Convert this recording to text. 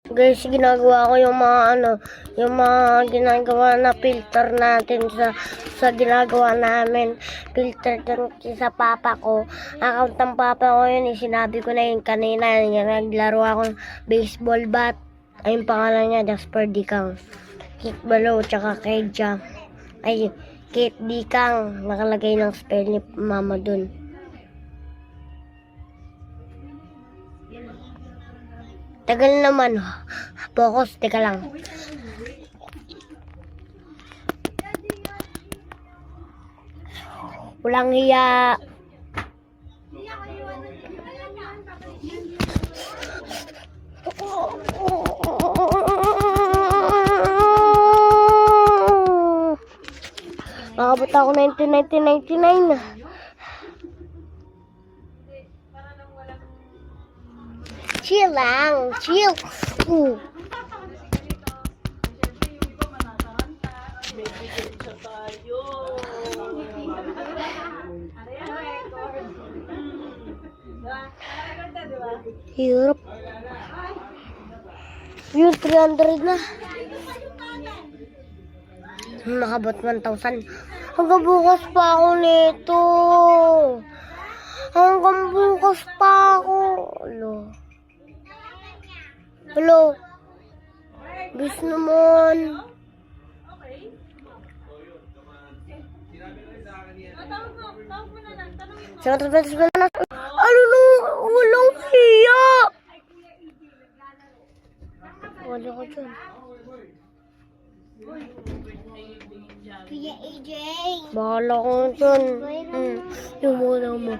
Guys, ginagawa ko yung mga yung mga ginagawa na filter natin sa ginagawa namin. Filter dun sa papa ko. Account ng papa ko yun, sinabi ko na yun kanina. Naglaro ako ng baseball bat. Ayun pangalan niya, Jasper Dikang. Kit Balo, tsaka Kedja. Ay, Kit Dikang. Nakalagay ng spell ni mama dun. Tagal naman. Focus, teka lang. Walang hiya. Nakabot ako 1999. Chill lang, chill. Hirap. Yung 300 na. Nakabot 1,000. Hanggang bukas pa ako nito. Hanggang bukas pa ako. Hello. Bis naman. Ano nung walang hiya? Wala ko dyan. Kuya AJ. Bahala ko dyan. Yung muna mo.